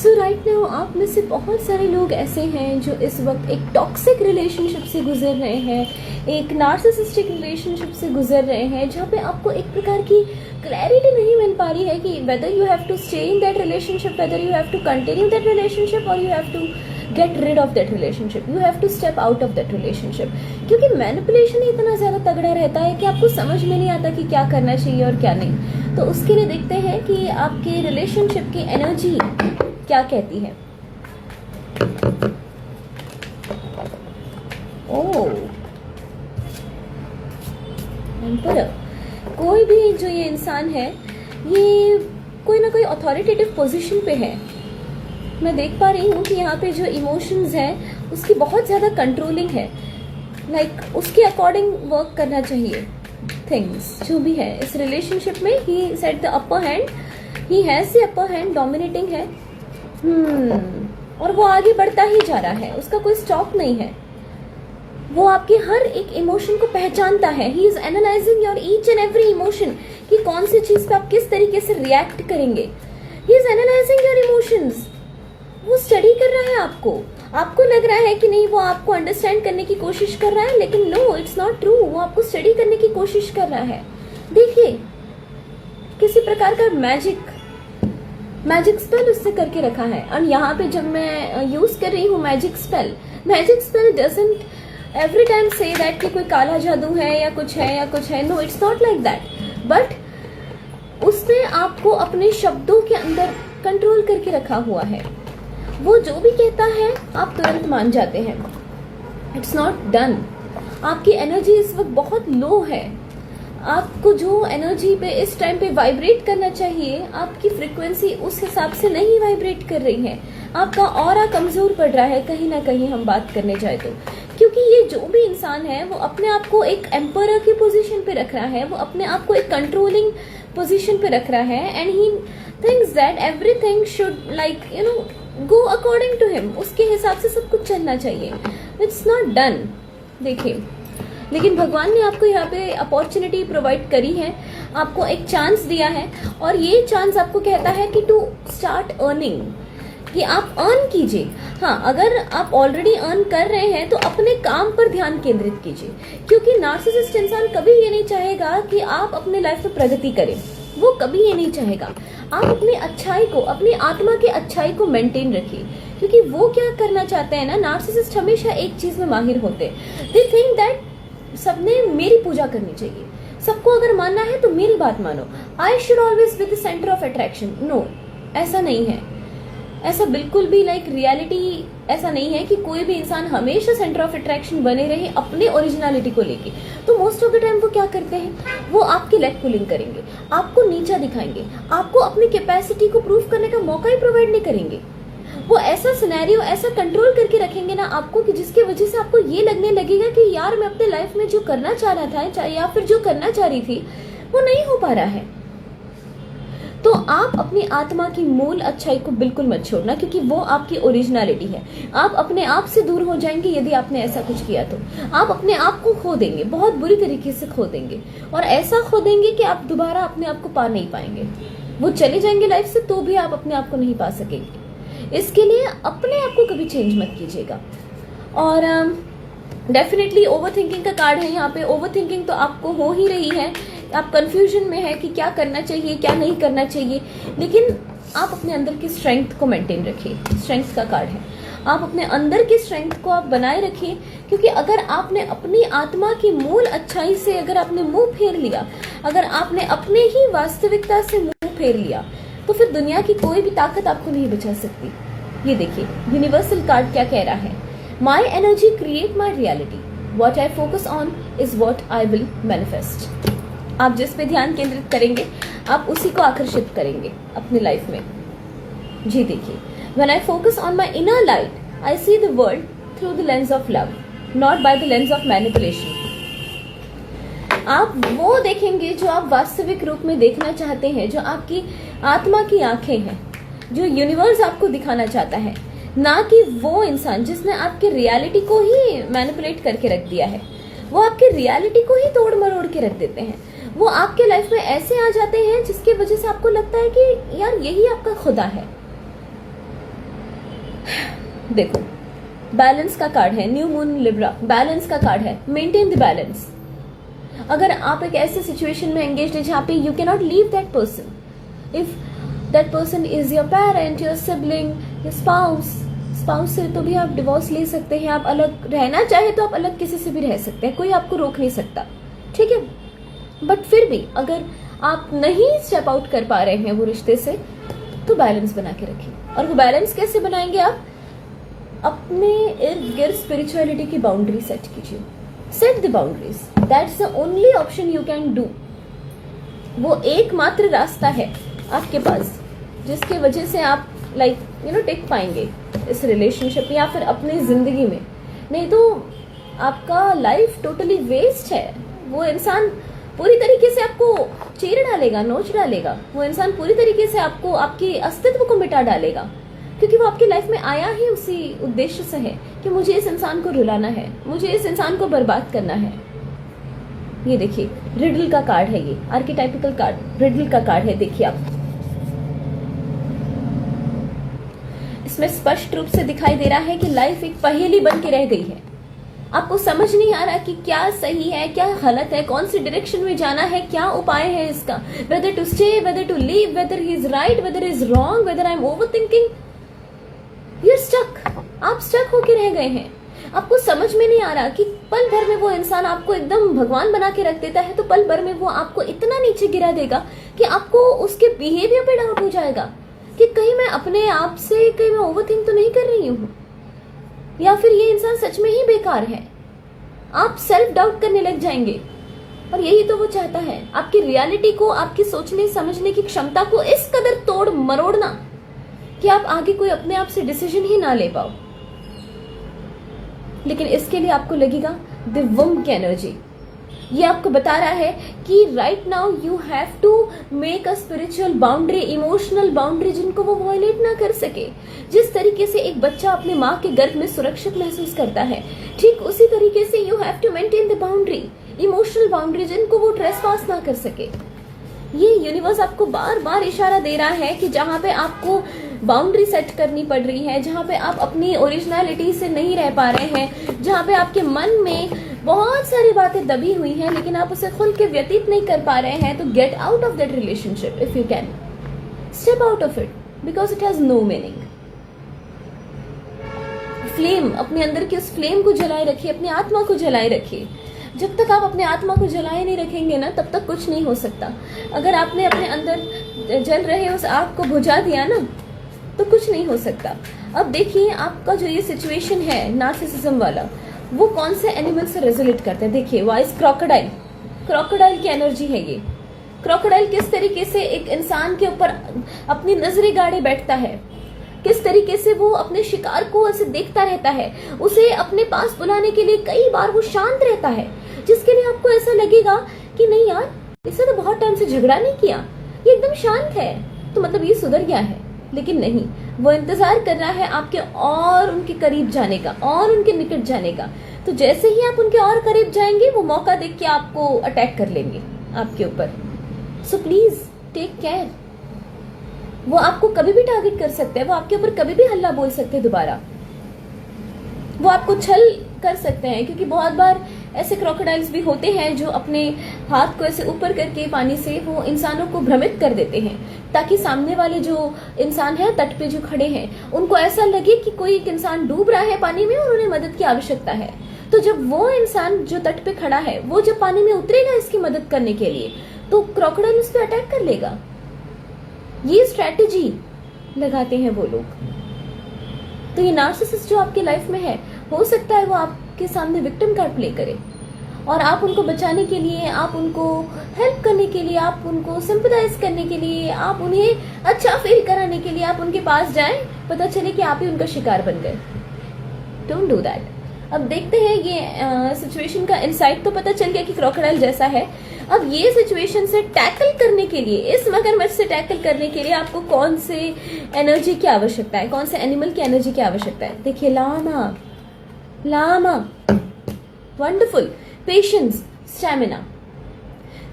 सो right now आप में से बहुत सारे लोग ऐसे हैं जो इस वक्त एक टॉक्सिक रिलेशनशिप से गुजर रहे हैं, एक नार्सिसिस्टिक रिलेशनशिप से गुजर रहे हैं, जहाँ पे आपको एक प्रकार की क्लैरिटी नहीं मिल पा रही है कि whether you have to stay in that relationship, whether you have to continue that relationship और you have to get rid of that relationship, you have to step out of that relationship. क्योंकि manipulation इतना ज़्यादा तगड़ा रहता है कि आपको समझ में नहीं आता कि क्या करना चाहिए और क्या नहीं। तो उसके लिए देखते हैं कि आपके रिलेशनशिप की एनर्जी क्या कहती है। ओह, एम्परर। कोई भी जो ये इंसान है ये कोई ना कोई अथॉरिटेटिव पोजीशन पे है। मैं देख पा रही हूँ कि यहाँ पे जो इमोशंस हैं उसकी बहुत ज़्यादा कंट्रोलिंग है, लाइक उसके अकॉर्डिंग वर्क करना चाहिए थिंग्स जो भी है इस रिलेशनशिप में। He set the upper hand, he has the upper hand, dominating है। और वो आगे बढ़ता ही जा रहा है, उसका कोई स्टॉप नहीं है। वो आपके हर एक इमोशन को पहचानता है। He is analysing your each and every emotion कि कौन सी चीज पे आप किस तरीके से रिएक्ट करेंगे। He is analysing your emotions. वो स्टडी कर रहा है आपको लग रहा है कि नहीं वो आपको अंडरस्टैंड करने की कोशिश कर रहा है, लेकिन नो, इट्स नॉट ट्रू। वो आपको स्टडी करने की कोशिश कर रहा है। देखिए, किसी प्रकार का मैजिक स्पेल उससे करके रखा है। और यहाँ पे जब मैं यूज कर रही हूँ magic spell doesn't every time say that कि कोई काला जादू है या कुछ है। No, it's not like that. But उसने आपको अपने शब्दों के अंदर कंट्रोल करके रखा हुआ है। वो जो भी कहता है आप तुरंत मान जाते हैं। It's not done. आपकी एनर्जी इस वक्त बहुत लो है। आपको जो एनर्जी पे इस टाइम पे वाइब्रेट करना चाहिए, आपकी फ्रिक्वेंसी उस हिसाब से नहीं वाइब्रेट कर रही है। आपका ऑरा कमजोर पड़ रहा है कहीं ना कहीं, हम बात करने जाए तो। क्योंकि ये जो भी इंसान है वो अपने आप को एक एम्परर की पोजीशन पे रख रहा है, वो अपने आप को एक कंट्रोलिंग पोजीशन पे रख रहा है। And he thinks that everything should like go according to him. उसके हिसाब से सब कुछ चलना चाहिए। It's not done. देखिए, लेकिन भगवान ने आपको यहाँ पे अपॉर्चुनिटी प्रोवाइड करी है, आपको एक चांस दिया है। और ये चांस आपको कहता है कि टू स्टार्ट अर्निंग, कि आप अर्न कीजिए। हाँ, अगर आप ऑलरेडी अर्न कर रहे हैं तो अपने काम पर ध्यान केंद्रित कीजिए। क्योंकि नार्सिसिस्ट इंसान कभी ये नहीं चाहेगा कि आप अपने लाइफ में प्रगति करें। वो कभी ये नहीं चाहेगा। आप अपनी अच्छाई को, अपनी आत्मा की अच्छाई को मेंटेन रखिए। क्योंकि वो क्या करना चाहते हैं ना, नार्सिसिस्ट हमेशा एक चीज में माहिर होते हैं। दे थिंक दैट सबने मेरी पूजा करनी चाहिए, सबको अगर मानना है तो मेरी बात मानो। I should always be the centre of attraction. No, ऐसा नहीं है। ऐसा बिल्कुल भी रियलिटी ऐसा नहीं है कि कोई भी इंसान हमेशा सेंटर ऑफ अट्रैक्शन बने रहे अपने ओरिजिनलिटी को लेके। तो मोस्ट ऑफ द टाइम वो क्या करते हैं, वो आपकी लेग पुलिंग करेंगे, आपको नीचा दिखाएंगे, आपको अपनी कैपेसिटी को प्रूव करने का मौका ही प्रोवाइड नहीं करेंगे। वो ऐसा सिनेरियो, ऐसा कंट्रोल करके रखेंगे ना आपको कि जिसकी वजह से आपको ये लगने लगेगा कि यार मैं अपने लाइफ में जो करना चाह रहा था या फिर जो करना चाह रही थी वो नहीं हो पा रहा है। तो आप अपनी आत्मा की मूल अच्छाई को बिल्कुल मत छोड़ना, क्योंकि वो आपकी ओरिजिनलिटी है। आप अपने आप से दूर हो जाएंगे यदि आपने ऐसा कुछ किया तो। आप अपने आप को खो देंगे, बहुत बुरी तरीके से खो देंगे, और ऐसा खो देंगे कि आप दोबारा अपने आप को पा नहीं पाएंगे। वो चले जाएंगे लाइफ से तो भी आप अपने आप को नहीं पा सकेंगे। इसके लिए अपने आप को कभी चेंज मत कीजिएगा। और डेफिनेटली ओवर थिंकिंग का कार्ड है यहाँ पे। ओवर थिंकिंग तो आपको हो ही रही है, आप कंफ्यूजन में है कि क्या करना चाहिए क्या नहीं करना चाहिए। लेकिन आप अपने अंदर की स्ट्रेंथ को मेंटेन रखिए। स्ट्रेंथ का कार्ड है, आप अपने अंदर की स्ट्रेंथ को आप बनाए रखिए। क्योंकि अगर आपने अपनी आत्मा की मूल अच्छाई से अगर आपने मुंह फेर लिया, अगर आपने अपने ही वास्तविकता से मुंह फेर लिया, तो फिर दुनिया की कोई भी ताकत आपको नहीं बचा सकती। ये देखिए, यूनिवर्सल कार्ड क्या कह रहा है, my energy create my reality, what I focus on is what I will manifest. आप जिस पे ध्यान केंद्रित करेंगे आप उसी को आकर्षित करेंगे अपनी लाइफ में। जी देखिए, when I focus on my inner light I see the world through the lens of love, not by the lens of manipulation. आप वो देखेंगे जो आप वास्तविक रूप में देखना चाहते हैं, जो आपकी आत्मा की आंखें हैं, जो यूनिवर्स आपको दिखाना चाहता है, ना कि वो इंसान जिसने आपके रियलिटी को ही मैनिपुलेट करके रख दिया है। वो आपकी रियलिटी को ही तोड़ मरोड़ के रख देते हैं। वो आपके लाइफ में ऐसे आ जाते हैं जिसकी वजह से आपको लगता है कि यार यही आपका खुदा है। देखो, बैलेंस का कार्ड है, न्यू मून लिब्रा, बैलेंस का कार्ड है, मेंटेन द बैलेंस। अगर आप एक ऐसे सिचुएशन में एंगेज्ड है जहां पे you can not leave that person, if that person is your parent, your sibling, your spouse से तो भी आप डिवोर्स ले सकते हैं। आप अलग रहना चाहे तो आप अलग किसी से भी रह सकते हैं, कोई आपको रोक नहीं सकता, ठीक है। बट फिर भी अगर आप नहीं स्टेप आउट कर पा रहे हैं वो रिश्ते से, तो बैलेंस बना के रखिए। और वो बैलेंस कैसे बनाएंगे आप? अपने इर्द गिर्द स्पिरिचुअलिटी की बाउंड्री सेट कीजिए। Set the boundaries, that's the only option you can do. वो एकमात्र रास्ता है आपके पास जिसके वजह से आप टिक पाएंगे इस रिलेशनशिप या फिर अपनी जिंदगी में। नहीं तो आपका लाइफ टोटली वेस्ट है। वो इंसान पूरी तरीके से आपको चीर डालेगा, नोच डालेगा। वो इंसान पूरी तरीके से आपको, आपके अस्तित्व को मिटा डालेगा, क्योंकि वो आपकी लाइफ में आया ही उसी उद्देश्य से है कि मुझे इस इंसान को रुलाना है, मुझे इस इंसान को बर्बाद करना है। ये देखिए, रिडल का कार्ड है, ये आर्किटाइपिकल कार्ड रिडल का कार्ड है। देखिए आप, इसमें स्पष्ट रूप से दिखाई दे रहा है कि लाइफ एक पहेली बन के रह गई है। आपको समझ नहीं आ रहा कि क्या सही है, क्या गलत है, कौन सी डायरेक्शन में जाना है, क्या उपाय है इसका, whether to stay, whether to leave, whether he is right, whether is wrong, whether I am over thinking. You stuck, आप स्टक होके रह गए हैं। आपको समझ में नहीं आ रहा कि पल भर में वो इंसान आपको एकदम भगवान बना के रख देता है, तो पल भर में वो आपको इतना नीचे गिरा देगा कि आपको उसके बिहेवियर पे डाउट हो जाएगा कि कहीं मैं अपने आप से, कहीं मैं ओवर थिंक तो नहीं कर रही हूँ, या फिर ये इंसान सच में ही बेकार है। आप सेल्फ डाउट करने लग जाएंगे। और यही तो वो चाहता है, आपकी रियलिटी को, आपकी सोचने समझने की क्षमता को इस कदर तोड़ मरोड़ना कि आप आगे कोई अपने आप से डिसीजन ही ना ले पाओ। लेकिन इसके लिए आपको लगेगा द वुम्ब की एनर्जी। ये आपको बता रहा है कि right now you have to make a spiritual boundary, emotional boundary, जिनको वो वायलेट ना कर सके। जिस तरीके से एक बच्चा अपने माँ के गर्भ में सुरक्षित महसूस करता है, ठीक उसी तरीके से you have to maintain the boundary, emotional boundary, जिनको वो ट्रेसपास ना कर सके। ये यूनिवर्स आपको बार बार इशारा दे रहा है कि जहां पे आपको बाउंड्री सेट करनी पड़ रही है, जहां पे आप अपनी ओरिजिनलिटी से नहीं रह पा रहे हैं, जहां पे आपके मन में बहुत सारी बातें दबी हुई हैं लेकिन आप उसे खुल के व्यतीत नहीं कर पा रहे हैं, तो get out of that relationship if you can. Step out of it because it has no meaning. Flame, अपने अंदर की उस फ्लेम को जलाए रखिए, अपनी आत्मा को जलाए रखिए। जब तक आप अपने आत्मा को जलाए नहीं रखेंगे ना, तब तक कुछ नहीं हो सकता। अगर आपने अपने अंदर जल रहे उस आग को बुझा दिया ना, तो कुछ नहीं हो सकता। अब देखिए, आपका जो ये सिचुएशन है नार्सिसिज्म वाला, वो कौन से एनिमल से रेजोनेट करते हैं। देखिए, वाइस क्रोकोडाइल, क्रोकोडाइल की एनर्जी है ये। क्रोकोडाइल किस तरीके से एक इंसान के ऊपर अपनी नजरें गाड़े बैठता है, किस तरीके से वो अपने शिकार को ऐसे देखता रहता है, उसे अपने पास बुलाने के लिए कई बार वो शांत रहता है, जिसके लिए आपको ऐसा लगेगा कि नहीं यार, इससे तो बहुत टाइम से झगड़ा नहीं किया, ये एकदम शांत है, तो मतलब ये सुधर गया है। लेकिन नहीं, वो इंतजार कर रहा है आपके और उनके करीब जाने का, और उनके निकट जाने का। तो जैसे ही आप उनके और करीब जाएंगे, वो मौका देख के आपको अटैक कर लेंगे आपके ऊपर। So please take care. वो आपको कभी भी टारगेट कर सकते हैं, वो आपके ऊपर कभी भी हल्ला बोल सकते हैं दोबारा, वो आपको छल कर सकते हैं, क्योंकि बहुत बार ऐसे क्रोकोडाइल्स भी होते हैं जो अपने हाथ को ऐसे ऊपर करके पानी से वो इंसानों को भ्रमित कर देते हैं, ताकि सामने वाले जो इंसान है, तट पे जो खड़े हैं, उनको ऐसा लगे कि कोई एक इंसान डूब रहा है पानी में और उन्हें मदद की आवश्यकता है। तो जब वो इंसान जो तट पे खड़ा है, वो जब पानी में उतरेगा इसकी मदद करने के लिए, तो क्रोकोडाइल उस पर अटैक कर लेगा। ये स्ट्रेटेजी लगाते हैं वो लोग। तो ये नार्सिसिस्ट जो आपकी लाइफ में है, हो सकता है वो आपके सामने विक्टिम कार्ड प्ले करे, और आप उनको बचाने के लिए, आप उनको हेल्प करने के लिए, आप उनको सिंपैथाइज करने के लिए, आप उन्हें अच्छा फील कराने के लिए आप उनके पास जाएं, पता चले कि आप ही उनका शिकार बन गए। Don't do that. अब देखते हैं, ये सिचुएशन का इंसाइट तो पता चल गया कि क्रोकोडाइल जैसा है। अब ये सिचुएशन से टैकल करने के लिए, इस मगरमच्छ से टैकल करने के लिए आपको कौन से एनर्जी की आवश्यकता है, कौन से एनिमल की एनर्जी की आवश्यकता है। देखिए, लामा, लामा, वंडरफुल, पेशेंस, स्टैमिना।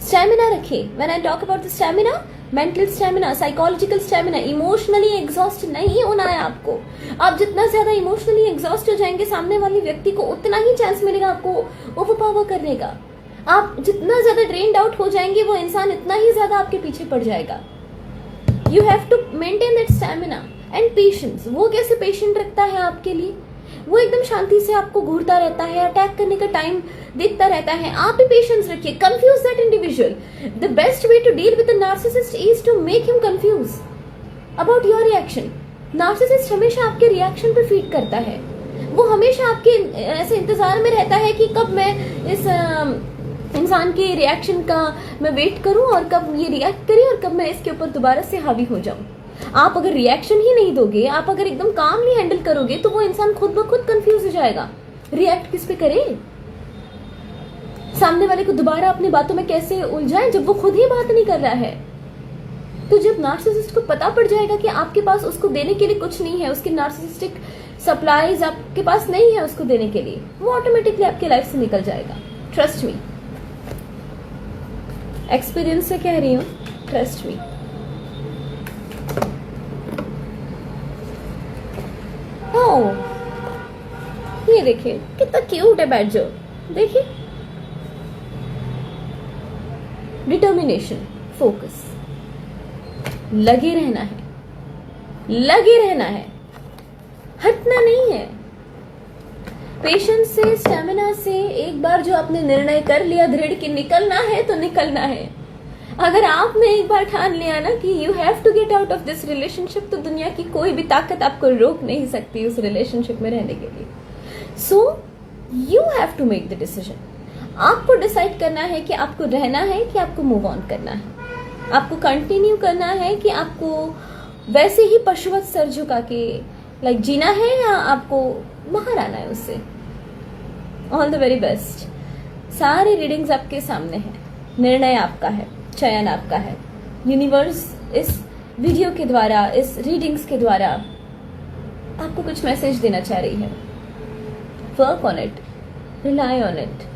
स्टैमिना रखिए। When I talk about the stamina, mental stamina, psychological stamina, emotionally exhaust नहीं होना है आपको। आप जितना ज्यादा इमोशनली एग्जॉस्ट हो जाएंगे, सामने वाले व्यक्ति को उतना ही चांस मिलेगा आपको ओवरपावर करने का। आप जितना ज्यादा ड्रेन्ड आउट हो जाएंगे, वो इंसान इतना ही ज्यादा आपके पीछे पड़ जाएगा। You have to maintain that stamina and patience. वो कैसे पेशेंट रखता है आपके लिए? वो एकदम शांति से आपको घूरता रहता है, अटैक करने का टाइम देखता रहता है। आप भी पेशेंस रखिए। Confuse that individual. The best way to deal with a narcissist is to make him confuse about your reaction. Narcissist हमेशा आपके रिएक्शन पर फीड करता है। वो हमेशा आपके ऐसे इंतजार में रहता है कि कब मैं इस इंसान के रिएक्शन का मैं वेट करूं और कब ये रिएक्ट करे और कब मैं इसके ऊपर दोबारा से हावी हो जाऊं। आप अगर रिएक्शन ही नहीं दोगे, आप अगर एकदम कामली हैंडल करोगे, तो वो इंसान खुद ब खुद कंफ्यूज हो जाएगा। रिएक्ट किस पे करे? सामने वाले को दोबारा अपनी बातों में कैसे उलझाए जब वो खुद ही बात नहीं कर रहा है? तो जब नार्सिसिस्ट को पता पड़ जाएगा कि आपके पास उसको देने के लिए कुछ नहीं है, उसकी नार्सिसिस्टिक सप्लाईज आपके पास नहीं है उसको देने के लिए, वो ऑटोमेटिकली आपके लाइफ से निकल जाएगा। ट्रस्ट मी, एक्सपीरियंस से कह रही हूं, ट्रस्ट मी। ये देखिए कितना क्यूट है बैडजर, देखिए। डिटर्मिनेशन, फोकस, लगे रहना है, लगे रहना है, हटना नहीं है। पेशेंस से, स्टेमिना से एक बार जो आपने निर्णय कर लिया दृढ़ कि निकलना है तो निकलना है। अगर आपने एक बार ठान लिया ना कि you have to get out of this relationship, तो दुनिया की कोई भी ताकत आपको रोक नहीं सकती उस रिलेशनशिप में रहने के लिए। So you have to make the decision. आपको डिसाइड करना है कि आपको रहना है कि आपको मूव ऑन करना है, आपको कंटिन्यू करना है कि आपको वैसे ही पशुवत सर झुका के लाइक जीना है, या आपको बाहर आना है उससे। All the very best. सारे रीडिंग्स आपके सामने हैं, निर्णय आपका है, चयन आपका है। यूनिवर्स इस वीडियो के द्वारा, इस रीडिंग्स के द्वारा आपको कुछ मैसेज देना चाह रही है। Work on it, rely on it.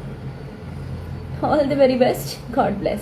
All the very best. God bless.